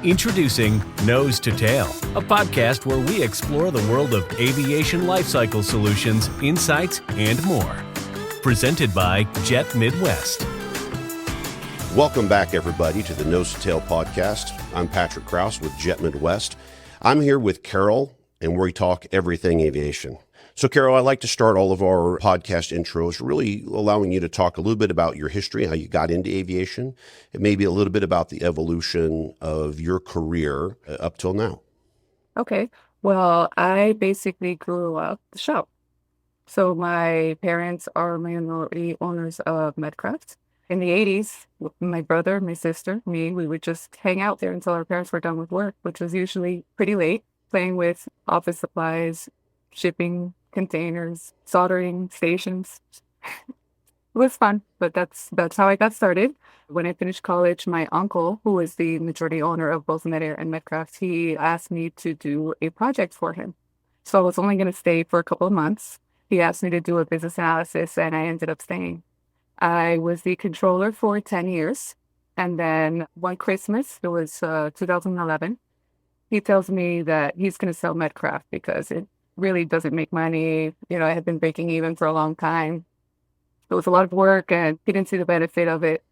Introducing Nose to Tail, a podcast where we explore the world of aviation lifecycle solutions, insights, and more. Presented by Jet Midwest. Welcome back, everybody, to the Nose to Tail podcast. I'm Patrick Kraus with Jet Midwest. I'm here with Carol, and we talk everything aviation. So, Carol, I like to start all of our podcast intros really allowing you to talk a little bit about your history, how you got into aviation, and maybe a little bit about the evolution of your career up till now. Okay. Well, I basically grew up the show. So my parents are minority owners of Medcraft. In the 80s, my brother, my sister, me, we would just hang out there until our parents were done with work, which was usually pretty late, playing with office supplies, shipping containers, soldering stations. It was fun, but that's how I got started. When I finished college, my uncle, who was the majority owner of both Medair and Medcraft, he asked me to do a project for him. So I was only going to stay for a couple of months. He asked me to do a business analysis, and I ended up staying. I was the controller for 10 years. And then one Christmas, it was 2011, he tells me that he's going to sell Medcraft because it really doesn't make money. You know, I had been breaking even for a long time. It was a lot of work and he didn't see the benefit of it.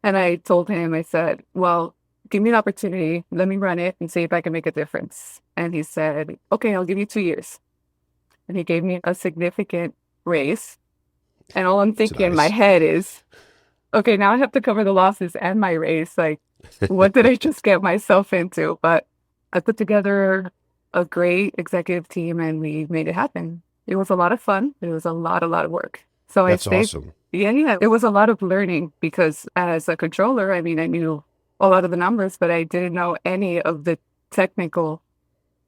And I told him, I said, well, give me an opportunity. Let me run it and see if I can make a difference. And he said, okay, I'll give you 2 years. And he gave me a significant raise. And all I'm thinking in my head is, okay, now I have to cover the losses and my raise. Like, what did I just get myself into? But I put together a great executive team and we made it happen. It was a lot of fun. It was a lot of work. So That's I stayed. awesome. Yeah. It was a lot of learning because as a controller, I mean, I knew a lot of the numbers, but I didn't know any of the technical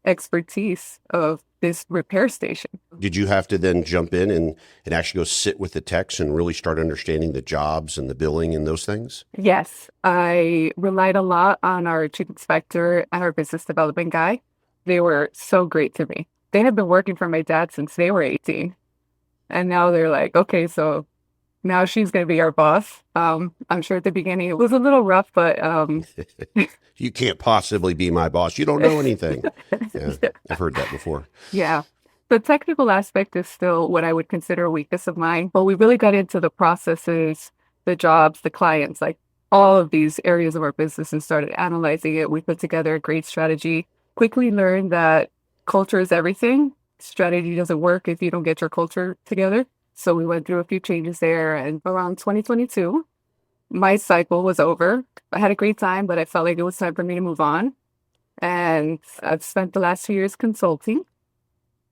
expertise of this repair station. Did you have to then jump in and actually go sit with the techs and really start understanding the jobs and the billing and those things? Yes. I relied a lot on our chief inspector and our business development guy. They were so great to me. They had been working for my dad since they were 18. And now they're like, okay, so now she's going to be our boss. I'm sure at the beginning it was a little rough, but... You can't possibly be my boss. You don't know anything. Yeah, I've heard that before. Yeah. The technical aspect is still what I would consider a weakness of mine, but we really got into the processes, the jobs, the clients, like all of these areas of our business and started analyzing it. We put together a great strategy. Quickly learned that culture is everything. Strategy doesn't work if you don't get your culture together. So we went through a few changes there. And around 2022, my cycle was over. I had a great time, but I felt like it was time for me to move on. And I've spent the last 2 years consulting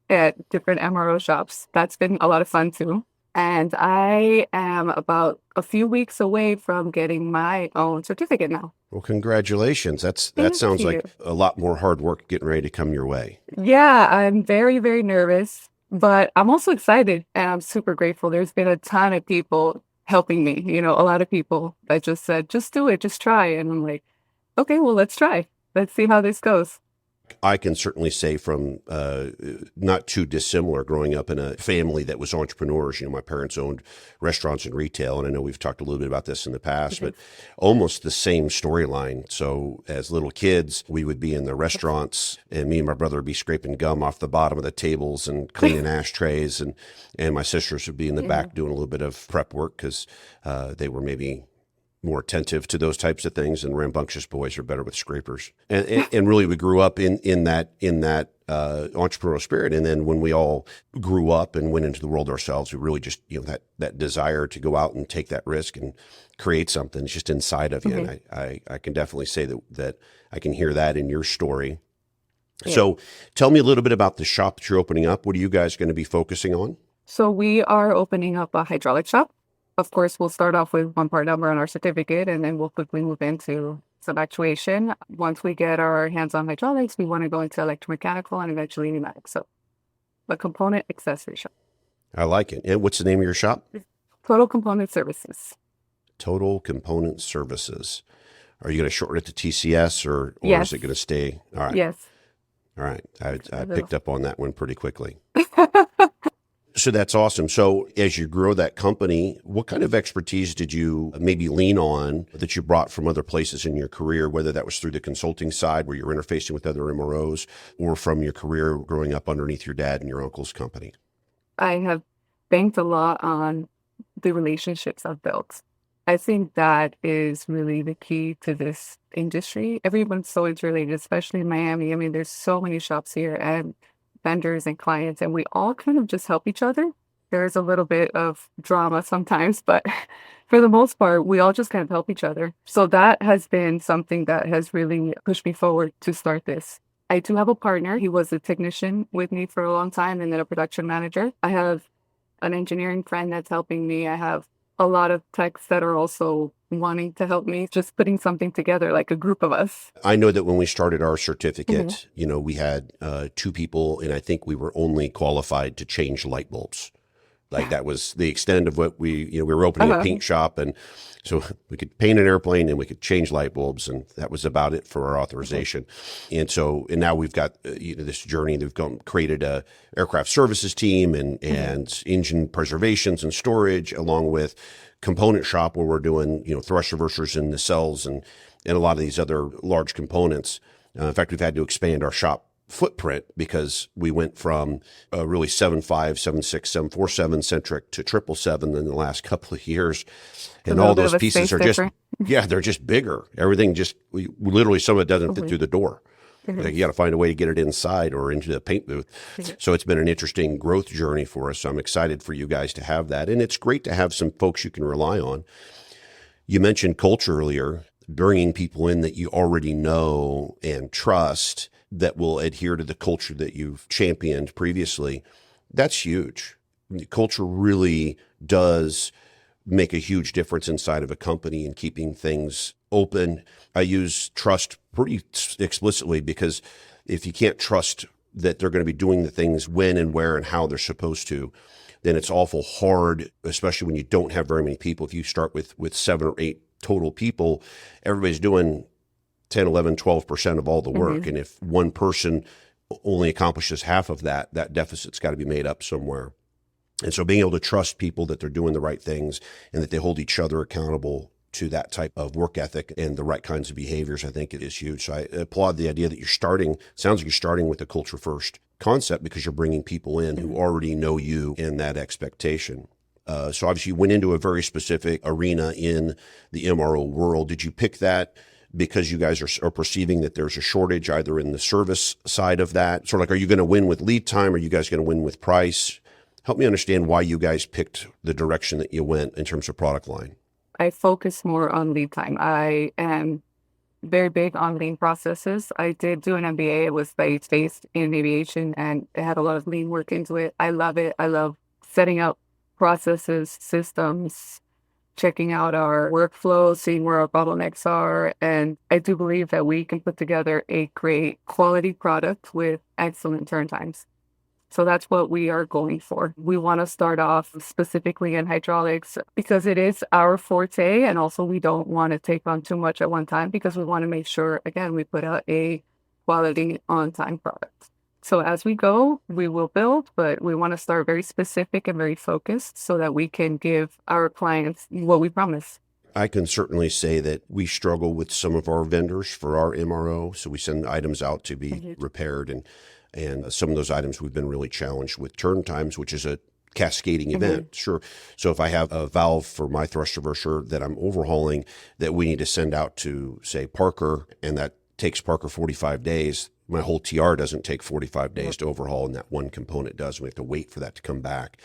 at different MRO shops. That's been a lot of fun too. And I am about a few weeks away from getting my own certificate now. Well, congratulations. That Thank sounds you. like a lot more hard work getting ready to come your way. Yeah, I'm very, very nervous, but I'm also excited and I'm super grateful. There's been a ton of people helping me, a lot of people that just said, just do it, just try. And I'm like, okay, well, let's try. Let's see how this goes. I can certainly say from not too dissimilar growing up in a family that was entrepreneurs. My parents owned restaurants and retail, and I know we've talked a little bit about this in the past, but almost the same storyline. So as little kids, we would be in the restaurants, and me and my brother would be scraping gum off the bottom of the tables and cleaning ashtrays, and my sisters would be in the back doing a little bit of prep work because they were maybe more attentive to those types of things, and rambunctious boys are better with scrapers. And really, we grew up in that entrepreneurial spirit. And then when we all grew up and went into the world ourselves, we really just that desire to go out and take that risk and create something. It's just inside of you. Mm-hmm. And I can definitely say that I can hear that in your story. Yeah. So tell me a little bit about the shop that you're opening up. What are you guys going to be focusing on? So we are opening up a hydraulic shop. Of course, we'll start off with one part number on our certificate, and then we'll quickly move into some actuation. Once we get our hands on hydraulics, we want to go into electromechanical and eventually pneumatic. So a component accessory shop. I like it. And what's the name of your shop? Total Component Services. Total Component Services. Are you going to shorten it to TCS or Yes. is it going to stay? All right. Yes. All right. I picked up on that one pretty quickly. So that's awesome. So as you grow that company, what kind of expertise did you maybe lean on that you brought from other places in your career, whether that was through the consulting side where you're interfacing with other MROs or from your career growing up underneath your dad and your uncle's company? I have banked a lot on the relationships I've built. I think that is really the key to this industry. Everyone's so interrelated, especially in Miami. I mean, there's so many shops here and vendors and clients, and we all kind of just help each other. There's a little bit of drama sometimes, but for the most part, we all just kind of help each other. So that has been something that has really pushed me forward to start this. I do have a partner. He was a technician with me for a long time and then a production manager. I have an engineering friend that's helping me. I have a lot of techs that are also wanting to help me, just putting something together like a group of us. I know that when we started our certificate, Mhm. we had 2 people, and I think we were only qualified to change light bulbs. Like that was the extent of what we were opening a Uh-huh. paint shop, and so we could paint an airplane and we could change light bulbs, and that was about it for our authorization. And now we've got this journey. They've created a aircraft services team and engine preservations and storage, along with component shop where we're doing thrust reversers and nacelles and a lot of these other large components. In fact, we've had to expand our shop footprint because we went from really 7.5, 7.6, 747 centric to 777 in the last couple of years. A And little all bit those of a pieces space are just, difference. they're just bigger. Everything just, we literally, some of it doesn't fit Mhm. through the door. Like you got to find a way to get it inside or into the paint booth. Mhm. So it's been an interesting growth journey for us. So I'm excited for you guys to have that. And it's great to have some folks you can rely on. You mentioned culture earlier, bringing people in that you already know and trust that will adhere to the culture that you've championed previously. That's huge. Culture really does make a huge difference inside of a company and keeping things open. I use trust pretty explicitly because if you can't trust that they're going to be doing the things when and where and how they're supposed to, then it's awful hard, especially when you don't have very many people. If you start with 7 or 8 total people, everybody's doing 10, 11, 12% of all the work. Mhm. And if one person only accomplishes half of that, that deficit's got to be made up somewhere. And so being able to trust people that they're doing the right things and that they hold each other accountable to that type of work ethic and the right kinds of behaviors, I think it is huge. So I applaud the idea that sounds like you're starting with a culture first concept because you're bringing people in who already know you and that expectation. So obviously you went into a very specific arena in the MRO world. Did you pick that because you guys are perceiving that there's a shortage either in the service side of that? Sort of like, are you going to win with lead time? Are you guys going to win with price? Help me understand why you guys picked the direction that you went in terms of product line. I focus more on lead time. I am very big on lean processes. I did do an MBA. It was based in aviation and it had a lot of lean work into it. I love it. I love setting up processes, systems, checking out our workflows, seeing where our bottlenecks are. And I do believe that we can put together a great quality product with excellent turn times. So that's what we are going for. We want to start off specifically in hydraulics because it is our forte. And also, we don't want to take on too much at one time because we want to make sure, again, we put out a quality on time product. So as we go, we will build, but we want to start very specific and very focused so that we can give our clients what we promise. I can certainly say that we struggle with some of our vendors for our MRO. So we send items out to be Mhm. repaired, and some of those items we've been really challenged with turn times, which is a cascading event. Sure. So if I have a valve for my thrust reverser that I'm overhauling that we need to send out to, say, Parker, and that takes Parker 45 days, my whole TR doesn't take 45 days to overhaul, and that one component does. We have to wait for that to come back.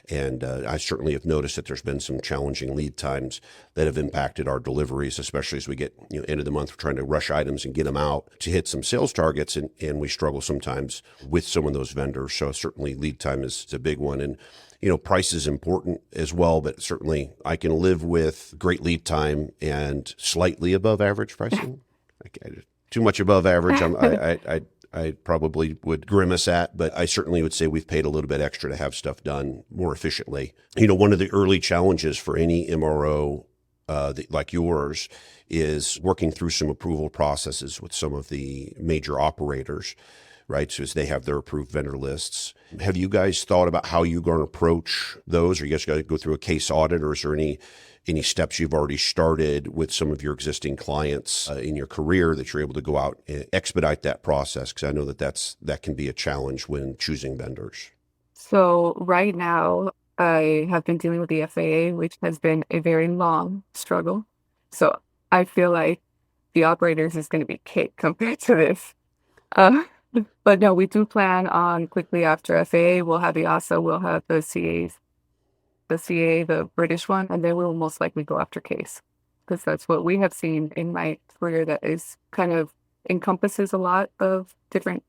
And I certainly have noticed that there's been some challenging lead times that have impacted our deliveries, especially as we get end of the month, we're trying to rush items and get them out to hit some sales targets. And we struggle sometimes with some of those vendors. So certainly lead time is a big one. And price is important as well, but certainly I can live with great lead time and slightly above average pricing. Too much above average, I probably would grimace at, but I certainly would say we've paid a little bit extra to have stuff done more efficiently. One of the early challenges for any MRO like yours is working through some approval processes with some of the major operators right? So as they have their approved vendor lists. Have you guys thought about how you're going to approach those? Are you guys going to go through a case audit, or is there any steps you've already started with some of your existing clients in your career that you're able to go out and expedite that process? Because I know that can be a challenge when choosing vendors. So right now, I have been dealing with the FAA, which has been a very long struggle. So I feel like the operators is going to be cake compared to this. Uh, but no, we do plan on quickly after FAA, we'll have EASA, we'll have the CA, the British one, and then we'll most likely go after case, because that's what we have seen in my career that is kind of encompasses a lot of different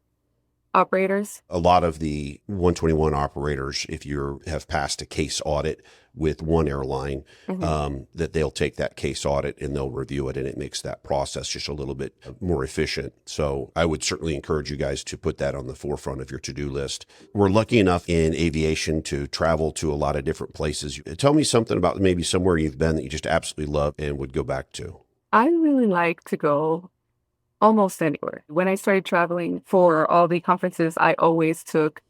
operators. A lot of the 121 operators, if you have passed a case audit with one airline, that they'll take that case audit and they'll review it, and it makes that process just a little bit more efficient. So I would certainly encourage you guys to put that on the forefront of your to-do list. We're lucky enough in aviation to travel to a lot of different places. Tell me something about maybe somewhere you've been that you just absolutely love and would go back to. I really like to go almost anywhere. When I started traveling for all the conferences, I always took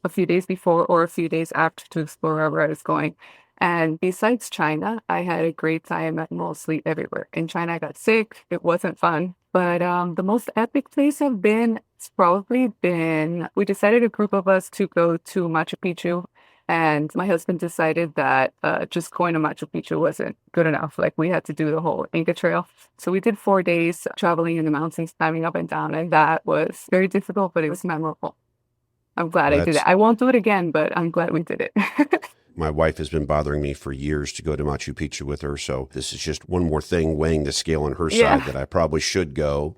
a few days before or a few days after to explore wherever I was going. And besides China, I had a great time at mostly everywhere. In China, I got sick. It wasn't fun. But the most epic place I've been, it's probably been, we decided, a group of us, to go to Machu Picchu. And my husband decided that just going to Machu Picchu wasn't good enough. Like, we had to do the whole Inca Trail. So we did 4 days traveling in the mountains, climbing up and down. And that was very difficult, but it was memorable. I'm glad I did it. I won't do it again, but I'm glad we did it. My wife has been bothering me for years to go to Machu Picchu with her. So this is just one more thing weighing the scale on her side that I probably should go.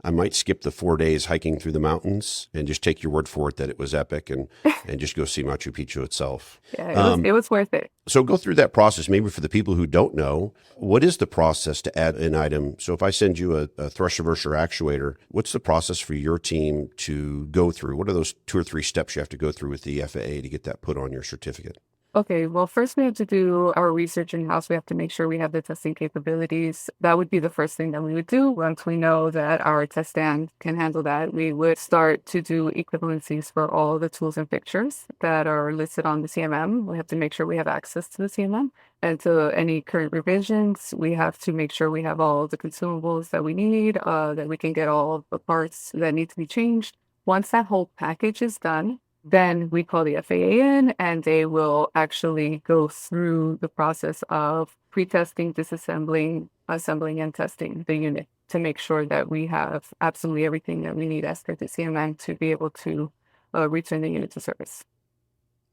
I might skip the 4 days hiking through the mountains and just take your word for it that it was epic, and just go see Machu Picchu itself. Yeah, it was worth it. So go through that process. Maybe for the people who don't know, what is the process to add an item? So if I send you a thrust reverser actuator, what's the process for your team to go through? What are those 2 or 3 steps you have to go through with the FAA to get that put on your certificate? Okay, well, first we have to do our research in-house. We have to make sure we have the testing capabilities. That would be the first thing that we would do. Once we know that our test stand can handle that, we would start to do equivalencies for all the tools and fixtures that are listed on the CMM. We have to make sure we have access to the CMM. And to any current revisions, we have to make sure we have all the consumables that we need, that we can get all of the parts that need to be changed. Once that whole package is done, then we call the FAA in, and they will actually go through the process of pre-testing, disassembling, assembling, and testing the unit to make sure that we have absolutely everything that we need as per the CMM to be able to return the unit to service.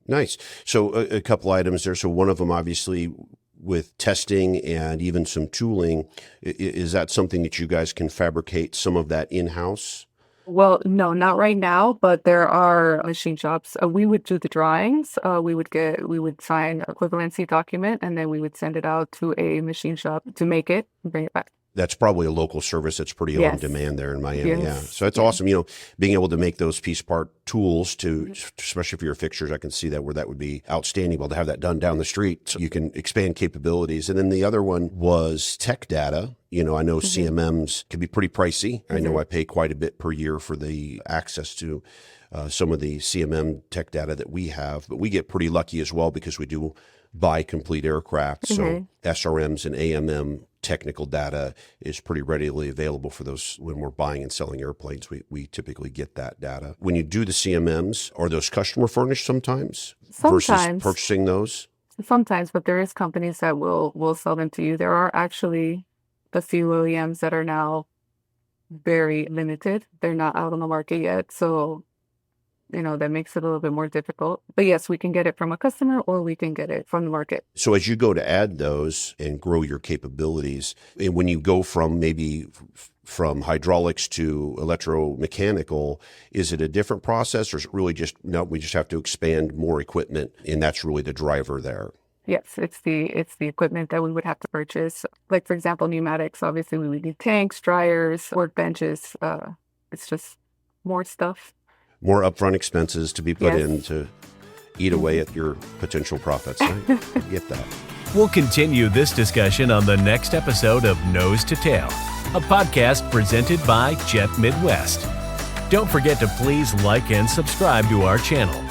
Nice. So a couple items there. So one of them, obviously, with testing and even some tooling, is that something that you guys can fabricate some of that in-house? Well, no, not right now, but there are machine shops. We would do the drawings. We would sign an equivalency document, and then we would send it out to a machine shop to make it and bring it back. That's probably a local service that's pretty on demand there in Miami. Yes. Yeah. So that's awesome. Being able to make those piece part tools especially for your fixtures, I can see that where that would be outstanding. Well, to have that done down the street so you can expand capabilities. And then the other one was tech data. I know CMMs can be pretty pricey. I know I pay quite a bit per year for the access to some of the CMM tech data that we have, but we get pretty lucky as well because we do buy complete aircraft. So SRMs and AMM technical data is pretty readily available for those when we're buying and selling airplanes. We typically get that data. When you do the CMMs, are those customer furnished sometimes versus purchasing those? Sometimes, but there is companies that will sell them to you. There are actually a few OEMs that are now very limited. They're not out on the market yet. So that makes it a little bit more difficult. But yes, we can get it from a customer or we can get it from the market. So as you go to add those and grow your capabilities, and when you go from from hydraulics to electromechanical, is it a different process, or is it really just, no, we just have to expand more equipment and that's really the driver there? Yes, it's the equipment that we would have to purchase. Like, for example, pneumatics, obviously we would need tanks, dryers, workbenches. It's just more stuff. More upfront expenses to be put in to eat away at your potential profits. I get that. We'll continue this discussion on the next episode of Nose to Tail, a podcast presented by Jet Midwest. Don't forget to please like and subscribe to our channel.